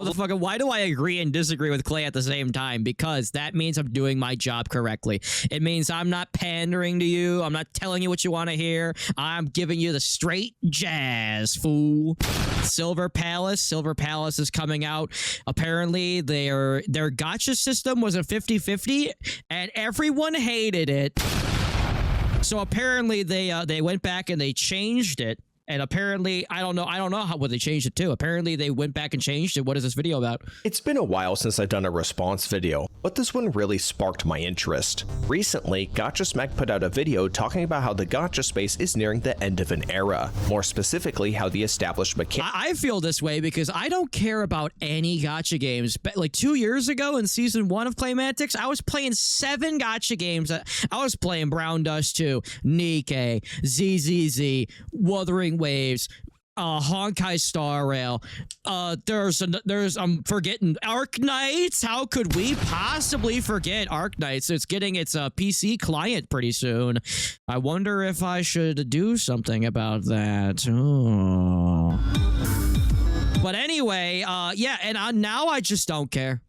Motherfucker, why do I agree and disagree with Clay at the same time? Because that means I'm doing my job correctly. It means I'm not pandering to you. I'm not telling you what you want to hear. I'm giving you the straight jazz, fool. Silver Palace is coming out. Apparently, their gacha system was a 50-50, and everyone hated it. So apparently, they went back and they changed it. And apparently, I don't know what they changed it to. Apparently, they went back and changed it. What is this video about? It's been a while since I've done a response video, but this one really sparked my interest. Recently, Gacha Smack put out a video talking about how the gacha space is nearing the end of an era. More specifically, how the established mechanics... I feel this way because I don't care about any gacha games. But like 2 years ago in season 1 of CLAYMANTICS, I was playing 7 gacha games. I was playing Brown Dust 2, Nikkei, ZZZ, Wuthering Waves, Honkai Star Rail. I'm forgetting Arknights. How could we possibly forget Arknights? It's getting its PC client pretty soon. I wonder if I should do something about that. Oh. But anyway, yeah, and now I just don't care.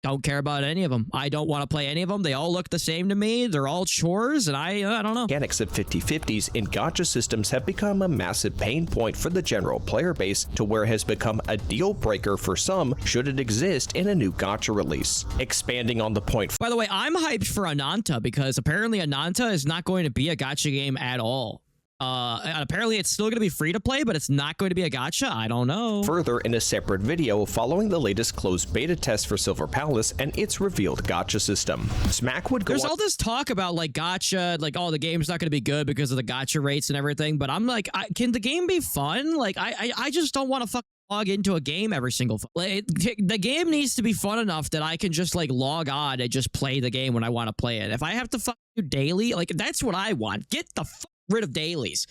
Don't care about any of them. I don't want to play any of them. They all look the same to me. They're all chores, and I don't know. Mechanics of 50-50s in gacha systems have become a massive pain point for the general player base, to where it has become a deal breaker for some should it exist in a new gacha release. Expanding on the point. By the way, I'm hyped for Ananta because apparently Ananta is not going to be a gacha game at all. And apparently it's still going to be free to play, but it's not going to be a gacha. I don't know. Further, in a separate video following the latest closed beta test for Silver Palace and its revealed gacha system, Smack would go. There's all this talk about like gacha, like, oh, the game's not going to be good because of the gacha rates and everything. But I'm like, can the game be fun? Like, I just don't want to log into a game every single like, the game needs to be fun enough that I can just like log on and just play the game when I want to play it. If I have to do daily, like that's what I want. Get the rid of dailies.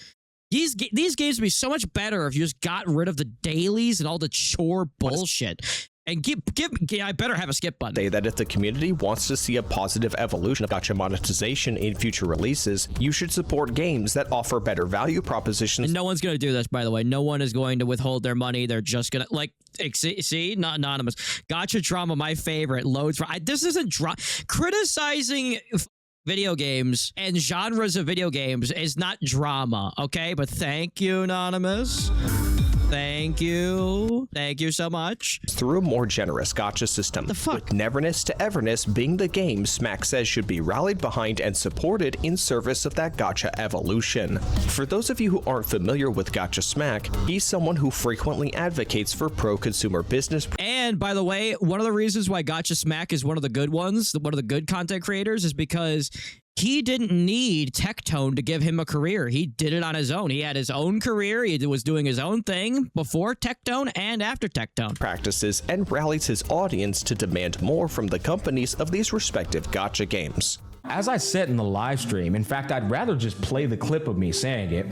These games would be so much better if you just got rid of the dailies and all the chore bullshit. And I better have a skip button. Say that if the community wants to see a positive evolution of gacha monetization in future releases, you should support games that offer better value propositions. And no one's going to do this, by the way. No one is going to withhold their money. They're just going to, like, see, not anonymous. Gacha drama, my favorite. Loads for, this isn't criticizing video games and genres of video games is not drama, okay? But thank you, anonymous. Thank you. Thank you so much. Through a more generous gacha system. The fuck? With Neverness to Everness being the game Smack says should be rallied behind and supported in service of that gacha evolution. For those of you who aren't familiar with Gacha Smack, he's someone who frequently advocates for pro-consumer business. And by the way, one of the reasons why Gacha Smack is one of the good ones, one of the good content creators, is because he didn't need Tectone to give him a career. He did it on his own. He had his own career. He was doing his own thing before Tectone and after Tectone. Practices and rallies his audience to demand more from the companies of these respective gacha games. As I said in the live stream, in fact, I'd rather just play the clip of me saying it.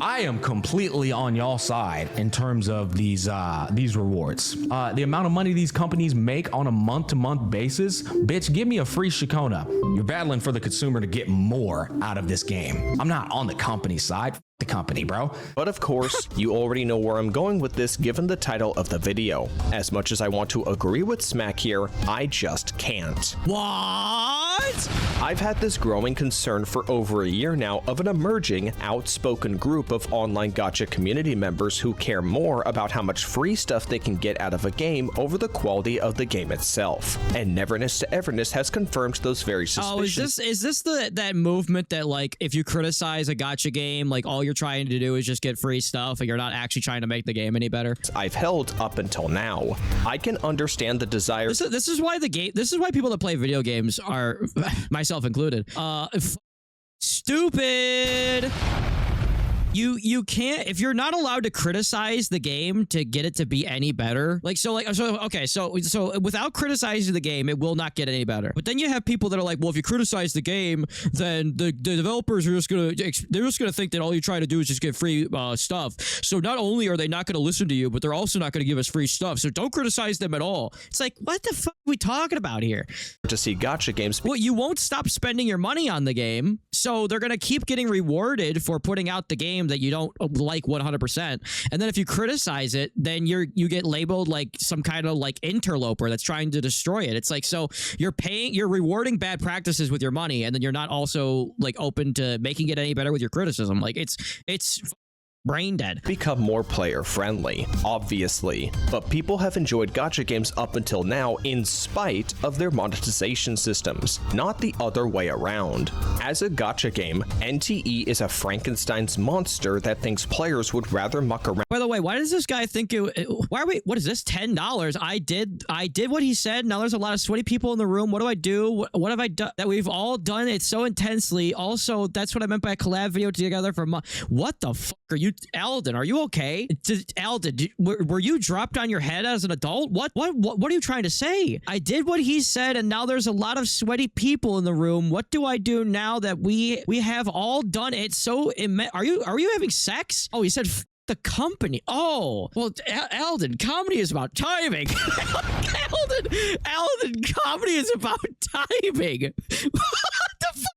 I am completely on y'all's side in terms of these rewards. The amount of money these companies make on a month-to-month basis, bitch, give me a free Shikona. You're battling for the consumer to get more out of this game. I'm not on the company side. The company, bro. But of course, you already know where I'm going with this given the title of the video. As much as I want to agree with Smack here, I just can't. What? I've had this growing concern for over a year now of an emerging, outspoken group of online gacha community members who care more about how much free stuff they can get out of a game over the quality of the game itself. And Neverness to Everness has confirmed those very suspicions. Oh, is this that movement that like if you criticize a gacha game, like all you're trying to do is just get free stuff and you're not actually trying to make the game any better? I've held up until now. I can understand the desire. This is why people that play video games are, myself included, stupid. You can't, if you're not allowed to criticize the game to get it to be any better, so without criticizing the game, it will not get any better. But then you have people that are like, well, if you criticize the game, then the developers are just gonna think that all you try to do is just get free stuff. So not only are they not gonna listen to you, but they're also not gonna give us free stuff. So don't criticize them at all. It's like, what the fuck are we talking about here? To see gacha games. Well, you won't stop spending your money on the game, so they're gonna keep getting rewarded for putting out the game game that you don't like 100%. And then if you criticize it, then you get labeled like some kind of like interloper that's trying to destroy it. It's like, so you're rewarding bad practices with your money, and then you're not also like open to making it any better with your criticism. Like it's brain dead. Become more player friendly, obviously, but people have enjoyed gacha games up until now in spite of their monetization systems, not the other way around. As a gacha game, NTE is a Frankenstein's monster that thinks players would rather muck around. By the way, why does this guy think what is this, $10? I did what he said. Now there's a lot of sweaty people in the room. What do I do? What have I done that we've all done it so intensely? Also, that's what I meant by a collab video together for what the fuck are you, Alden? Are you okay? Alden, were you dropped on your head as an adult? What are you trying to say? I did what he said, and now there's a lot of sweaty people in the room. What do I do now that we have all done it so are you having sex? Oh, he said the company. Oh, well, Alden, comedy is about timing. Alden, comedy is about timing. What the fuck?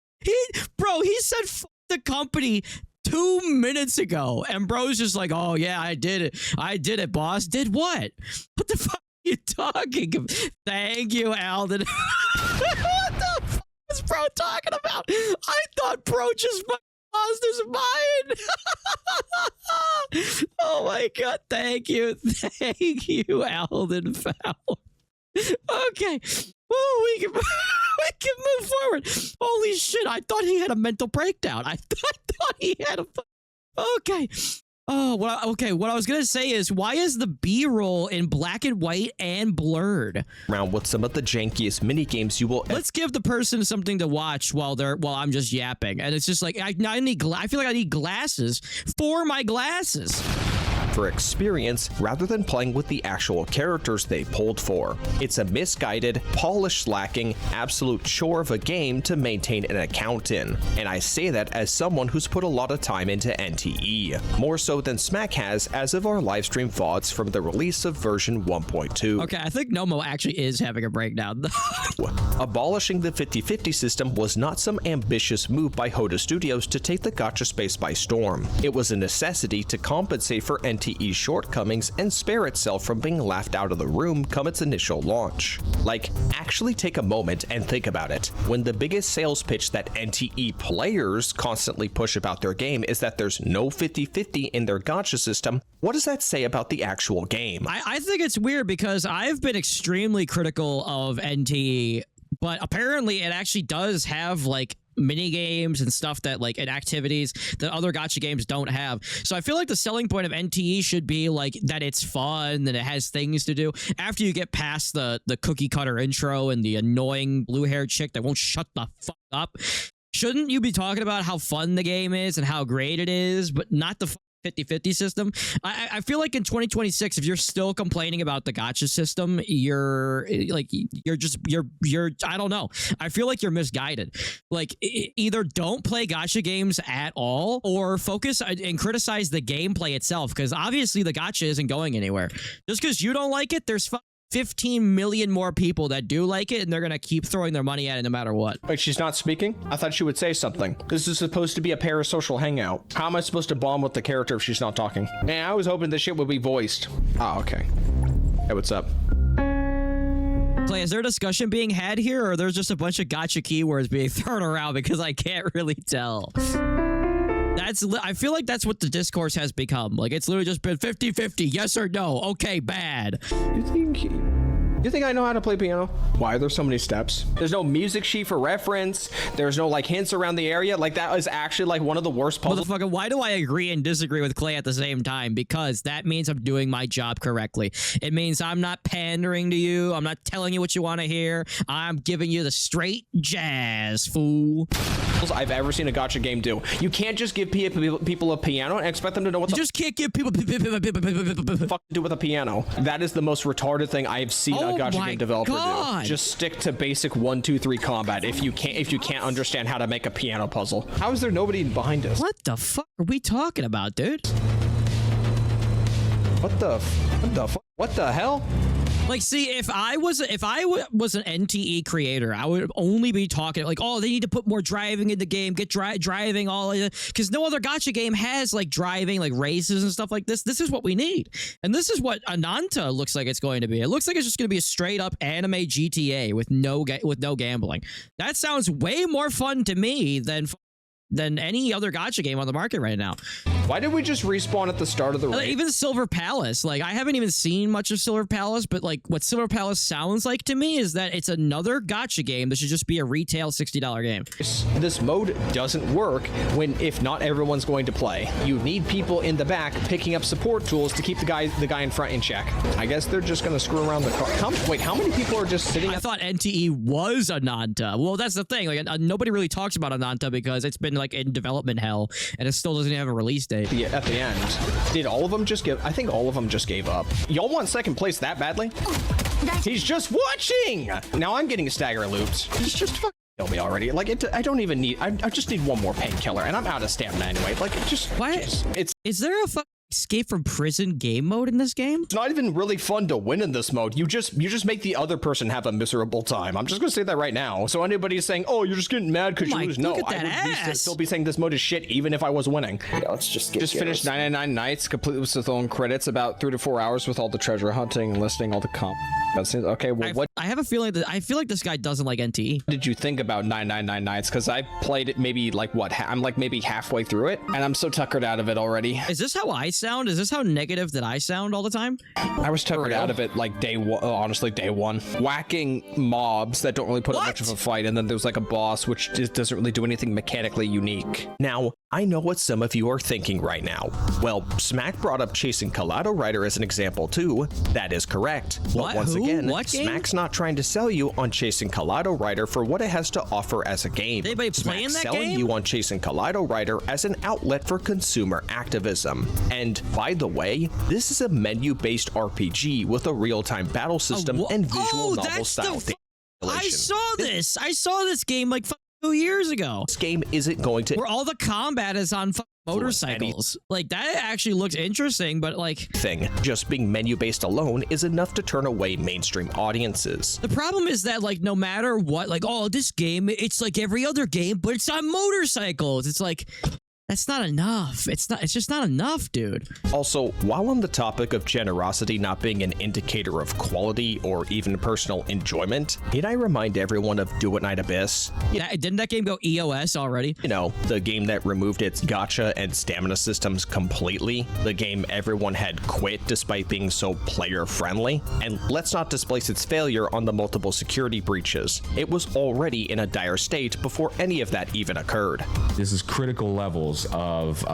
Bro, he said the company 2 minutes ago, and bro's just like, oh yeah, I did it, boss. Did what? What the fuck are you talking about? Thank you, Alden. What the fuck is bro talking about? I thought bro just lost his mind. Oh my god, thank you, Alden Fowler. Okay. Woo, we can move forward. Holy shit, I thought he had a mental breakdown. I thought he had a... Okay. Oh, okay. What I was going to say is, why is the B-roll in black and white and blurred? Around with some of the jankiest mini games you will... Let's give the person something to watch while I'm just yapping. And it's just like, I feel like I need glasses for my glasses. For experience rather than playing with the actual characters they pulled for. It's a misguided, polish lacking, absolute chore of a game to maintain an account in, and I say that as someone who's put a lot of time into NTE, more so than Smack has as of our livestream VODs from the release of version 1.2. Okay, I think Nomo actually is having a breakdown. Abolishing the 50-50 system was not some ambitious move by Hoda Studios to take the gacha space by storm. It was a necessity to compensate for NTE's shortcomings and spare itself from being laughed out of the room come its initial launch. Like, actually take a moment and think about it. When the biggest sales pitch that NTE players constantly push about their game is that there's no 50-50 in their gacha system, what does that say about the actual game? I think it's weird because I've been extremely critical of NTE, but apparently it actually does have like mini games and stuff that like and activities that other gacha games don't have. So I feel like the selling point of NTE should be like that it's fun, that it has things to do. After you get past the cookie cutter intro and the annoying blue haired chick that won't shut the fuck up, shouldn't you be talking about how fun the game is and how great it is, but not the 50-50 system? I feel like in 2026, if you're still complaining about the gacha system, you're I don't know. I feel like you're misguided. Like, either don't play gacha games at all or focus and criticize the gameplay itself, because obviously the gacha isn't going anywhere. Just because you don't like it, there's 15 million more people that do like it, and they're gonna keep throwing their money at it no matter what. Wait, she's not speaking? I thought she would say something. This is supposed to be a parasocial hangout. How am I supposed to bond with the character if she's not talking? Man, I was hoping this shit would be voiced. Oh, okay. Hey, what's up? Clay, is there a discussion being had here, or there's just a bunch of gacha keywords being thrown around because I can't really tell? I feel like that's what the discourse has become. Like, it's literally just been 50-50, yes or no, okay, bad. You think I know how to play piano? Why are there so many steps? There's no music sheet for reference. There's no like hints around the area. Like, that is actually like one of the worst puzzles. Motherfucker, why do I agree and disagree with Clay at the same time? Because that means I'm doing my job correctly. It means I'm not pandering to you. I'm not telling you what you want to hear. I'm giving you the straight jazz, fool. I've ever seen a gacha game do. You can't just give people a piano and expect them to know what you just can't give people the fuck to do with a piano. That is the most retarded thing I've seen a gacha game developer do. Just stick to basic 1, 2, 3 combat if you can't understand how to make a piano puzzle. How is there nobody behind us? What the fuck are we talking about, dude? What the hell? Like, see, if I was an NTE creator, I would only be talking like, oh, they need to put more driving in the game, get driving all of it, because no other gacha game has like driving, like races and stuff like this. This is what we need, and this is what Ananta looks like it's going to be. It looks like it's just going to be a straight up anime GTA with no gambling. That sounds way more fun to me than any other gacha game on the market right now. Why did we just respawn at the start of the raid? Even Silver Palace, like I haven't even seen much of Silver Palace, but like what Silver Palace sounds like to me is that it's another gacha game that should just be a retail $60 game. This mode doesn't work if not everyone's going to play. You need people in the back picking up support tools to keep the guy in front in check. I guess they're just going to screw around the car. Wait, how many people are just sitting? I thought NTE was Ananta. Well, that's the thing. Like nobody really talks about Ananta because it's been like in development hell and it still doesn't have a release date. Yeah, at the end, did all of them just give? I think all of them just gave up. Y'all want second place that badly? He's just watching. Now I'm getting stagger loops. Just fucking kill me already. Like I don't even need. I just need one more painkiller, and I'm out of stamina anyway. Like Is there a escape from prison game mode in this game? It's not even really fun to win in this mode. You just make the other person have a miserable time. I'm just gonna say that right now. So anybody saying, "Oh, you're just getting mad because you lose," no, I would still be saying this mode is shit even if I was winning. Yeah, let's just finish 999 nights complete with its own credits, about 3 to 4 hours with all the treasure hunting and listing all the comp. Okay, well, what? I have a feeling that I feel like this guy doesn't like NTE. What did you think about 999 nights? Because I played it maybe like what? I'm like maybe halfway through it, and I'm so tuckered out of it already. Is this how I sound? Is this how negative that I sound all the time? I was tuckered out of it like day one. Honestly, day one. Whacking mobs that don't really put up much of a fight, and then there's like a boss which just doesn't really do anything mechanically unique. Now, I know what some of you are thinking right now. Well, Smack brought up Chasing Kaleido Rider as an example too. That is correct. But once again, Smack's not trying to sell you on Chasing Kaleido Rider for what it has to offer as a game. Anybody playing that selling game? You on Chasing Kaleido Rider as an outlet for consumer activism. And by the way, this is a menu-based RPG with a real-time battle system and visual novel style. I saw this game like 2 years ago. This game isn't going to... Where all the combat is on motorcycles. Like, that actually looks interesting, but like... Just being menu-based alone is enough to turn away mainstream audiences. The problem is that, like, no matter what, like, oh, this game, it's like every other game, but it's on motorcycles. It's like... That's not enough. It's just not enough, dude. Also, while on the topic of generosity not being an indicator of quality or even personal enjoyment, need I remind everyone of Do It Night Abyss? Yeah, didn't that game go EOS already? You know, the game that removed its gacha and stamina systems completely. The game everyone had quit despite being so player-friendly. And let's not displace its failure on the multiple security breaches. It was already in a dire state before any of that even occurred. This is critical levels of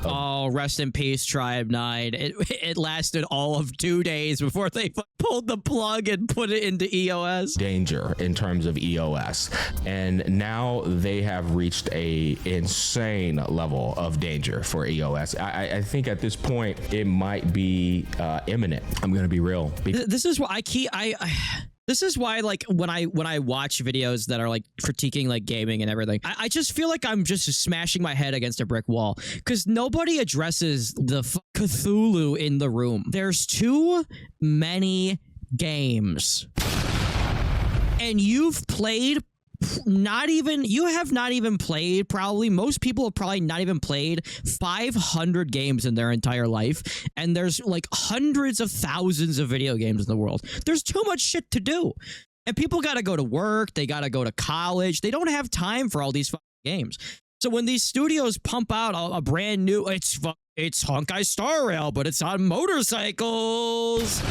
oh, rest in peace, Tribe 9. It lasted all of 2 days before they pulled the plug and put it into EOS. Danger in terms of EOS, and now they have reached a insane level of danger for EOS. I think at this point it might be imminent. I'm gonna be real. This is what This is why, like, when I watch videos that are like critiquing like gaming and everything, I just feel like I'm just smashing my head against a brick wall because nobody addresses the Cthulhu in the room. There's too many games, and you've played. You have not even played, probably, most people have probably not even played 500 games in their entire life, and there's like hundreds of thousands of video games in the world. There's too much shit to do, and people gotta go to work, they gotta go to college, they don't have time for all these games. So when these studios pump out a brand new, it's Honkai Star Rail, but it's on motorcycles.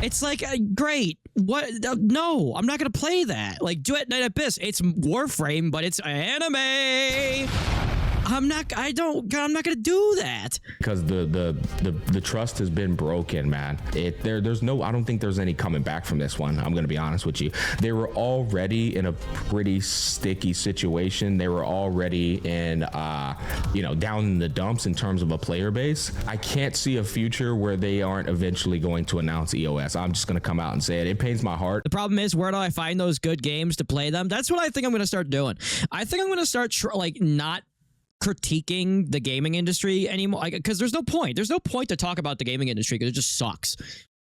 It's like, great. What? No, I'm not going to play that. Like, Do It Night Abyss. It's Warframe, but it's anime. I'm not going to do that. Because the trust has been broken, man. I don't think there's any coming back from this one. I'm going to be honest with you. They were already in a pretty sticky situation. They were already in, down in the dumps in terms of a player base. I can't see a future where they aren't eventually going to announce EOS. I'm just going to come out and say it. It pains my heart. The problem is, where do I find those good games to play them? That's what I think I'm going to start doing. I think I'm going to start not critiquing the gaming industry anymore, because there's no point to talk about the gaming industry because it just sucks.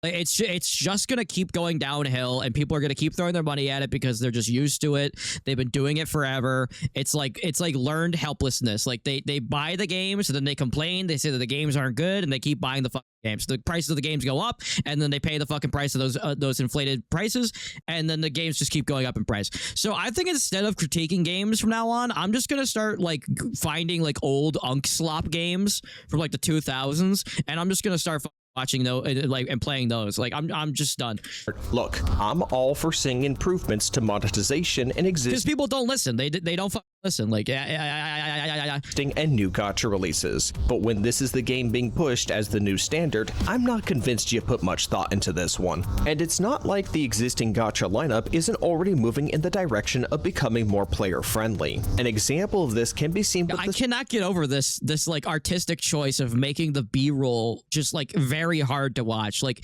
Like, it's just gonna keep going downhill, and people are gonna keep throwing their money at it because they're just used to it. They've been doing it forever. It's like learned helplessness. Like they buy the games, and then they complain. They say that the games aren't good, and they keep buying the fucking games. The prices of the games go up, and then they pay the fucking price of those inflated prices, and then the games just keep going up in price. So I think instead of critiquing games from now on, I'm just gonna start like finding like old unk slop games from like the 2000s, and I'm just gonna start watching those and playing those. Like I'm just done. Look, I'm all for seeing improvements to monetization and because people don't listen. They don't listen. Like and new gacha releases. But when this is the game being pushed as the new standard, I'm not convinced you put much thought into this one. And it's not like the existing gacha lineup isn't already moving in the direction of becoming more player friendly. An example of this can be seen with I cannot get over this like artistic choice of making the B-roll just like very hard to watch. Like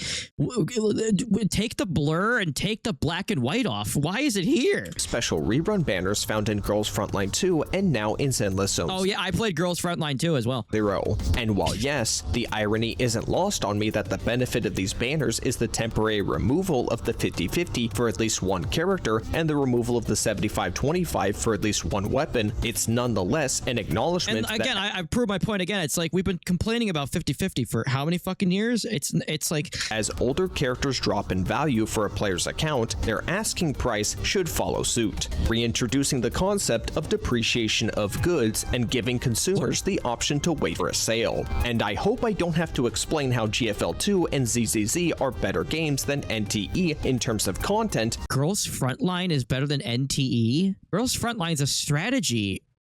take the blur and take the black and white off. Why is it here? Special rerun banners found in Girls Frontline 2 and now in Zenless Zones. Oh yeah, I played Girls Frontline 2 as well. 0. And while yes, the irony isn't lost on me that the benefit of these banners is the temporary removal of the 50-50 for at least one character and the removal of the 75-25 for at least one weapon, it's nonetheless an acknowledgement. And again, I've proved my point again. It's like we've been complaining about 50-50 for how many fucking years? It's like as older characters drop in value for a player's account, their asking price should follow suit, reintroducing the concept of depreciation of goods and giving consumers the option to wait for a sale. And I hope I don't have to explain how GFL2 and ZZZ are better games than NTE in terms of content. Girls Frontline is better than NTE? Girls Frontline is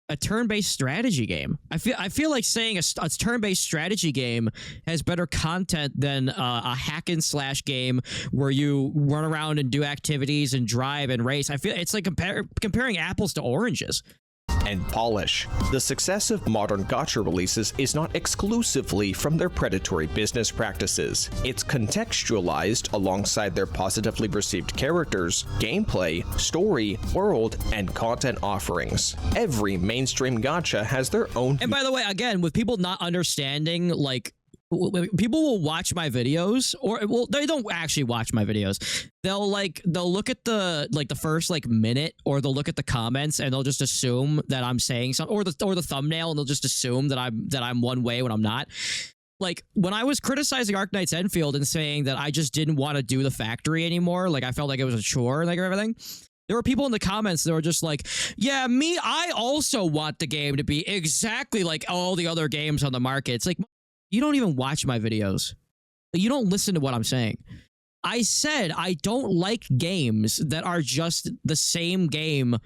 a turn-based strategy game. I feel like saying a turn-based strategy game has better content than a hack and slash game where you run around and do activities and drive and race. I feel it's like comparing apples to oranges. And polish. The success of modern gacha releases is not exclusively from their predatory business practices. It's contextualized alongside their positively received characters, gameplay, story, world, and content offerings. Every mainstream gacha has their own. And by the way, again, with people not understanding, like, people will watch my videos, or well, they don't actually watch my videos. They'll look at the first minute, or they'll look at the comments and they'll just assume that I'm saying something, or the thumbnail, and they'll just assume that I'm one way when I'm not. Like when I was criticizing Arknights Endfield and saying that I just didn't want to do the factory anymore, like I felt like it was a chore, like everything. There were people in the comments that were just like, yeah, I also want the game to be exactly like all the other games on the market. It's like, you don't even watch my videos. You don't listen to what I'm saying. I said I don't like games that are just the same game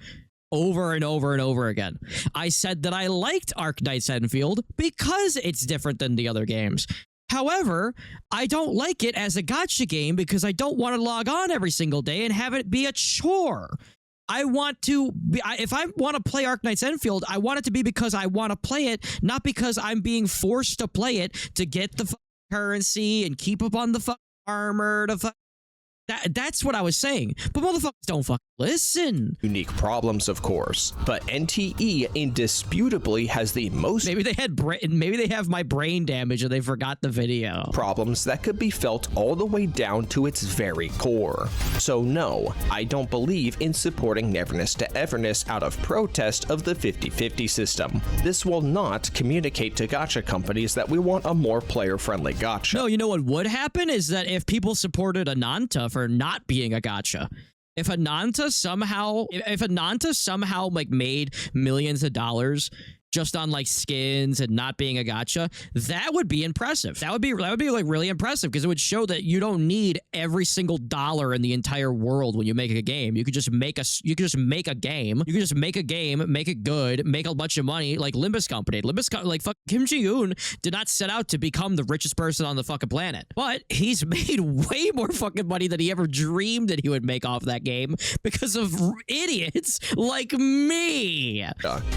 over and over and over again. I said that I liked Arknights Endfield because it's different than the other games. However, I don't like it as a gacha game because I don't want to log on every single day and have it be a chore. I want to be, if I want to play Arknights Endfield, I want it to be because I want to play it, not because I'm being forced to play it to get the currency and keep up on the armor. That's what I was saying. But motherfuckers don't fucking listen. Unique problems, of course, but NTE indisputably has the most. Maybe they have my brain damage and they forgot the video. Problems that could be felt all the way down to its very core. So no, I don't believe in supporting Neverness to Everness out of protest of the 50-50 system. This will not communicate to gacha companies that we want a more player-friendly gacha. No, you know what would happen is that if people supported Ananta for not being a gacha, if Ananta somehow like made millions of dollars just on like skins and not being a gacha, that would be impressive. That would be like really impressive, because it would show that you don't need every single dollar in the entire world when you make a game. You could just make a game. You could just make a game, make it good, make a bunch of money, like Limbus Company. Like fuck, Kim Ji-yoon did not set out to become the richest person on the fucking planet, but he's made way more fucking money than he ever dreamed that he would make off that game because of idiots like me.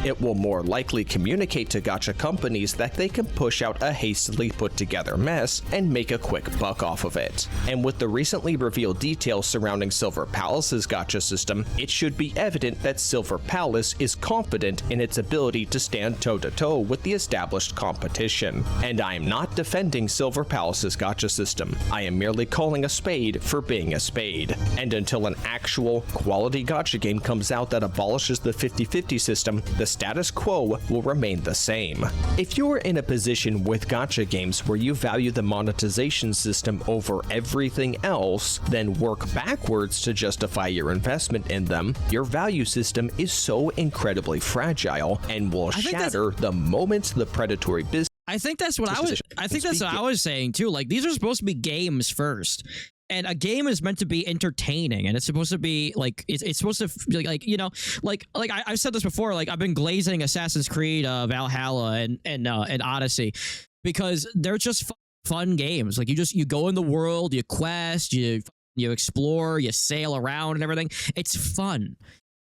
It will more likely publicly communicate to gacha companies that they can push out a hastily put together mess and make a quick buck off of it. And with the recently revealed details surrounding Silver Palace's gacha system, it should be evident that Silver Palace is confident in its ability to stand toe-to-toe with the established competition. And I am not defending Silver Palace's gacha system. I am merely calling a spade for being a spade. And until an actual quality gacha game comes out that abolishes the 50-50 system, the status quo will remain the same. If you're in a position with gacha games where you value the monetization system over everything else, then work backwards to justify your investment in them. Your value system is so incredibly fragile and will shatter the moment the predatory business. I think that's what I was saying too. Like, these are supposed to be games first. And a game is meant to be entertaining, and it's supposed to be like it's supposed to be like, you know, like I've said this before. Like, I've been glazing Assassin's Creed, Valhalla, and Odyssey, because they're just fun games. Like, you go in the world, you quest, you explore, you sail around and everything. It's fun.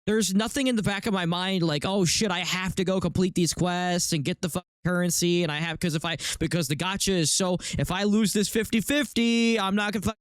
There's nothing in the back of my mind like, oh shit, I have to go complete these quests and get the currency, and I have because the gacha is so, if I lose this 50-50, I'm not gonna.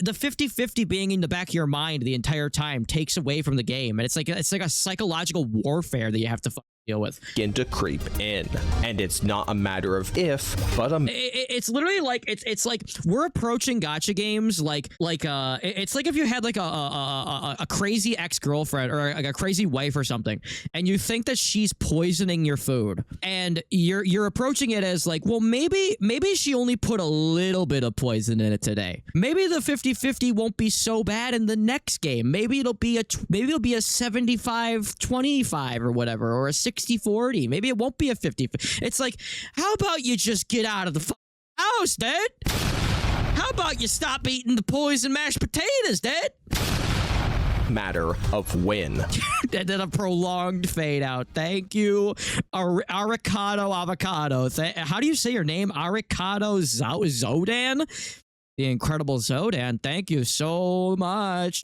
The 50-50 being in the back of your mind the entire time takes away from the game, and it's like a psychological warfare that you have to deal with. Begin to creep in, and it's not a matter of if, but it's literally like it's like we're approaching gacha games like it's like if you had like a crazy ex-girlfriend or like a crazy wife or something, and you think that she's poisoning your food, and you're approaching it as like, well, maybe she only put a little bit of poison in it today. Maybe the 50-50 won't be so bad in the next game. Maybe it'll be a 75-25 or whatever, or a 60-40. Maybe it won't be a 50. It's like, how about you just get out of the house, dude? How about you stop eating the poison mashed potatoes, dude? Matter of when. And then a prolonged fade out. Thank you, Aricado Avocado. How do you say your name? Aricado Zodan? The incredible Zodan. Thank you so much.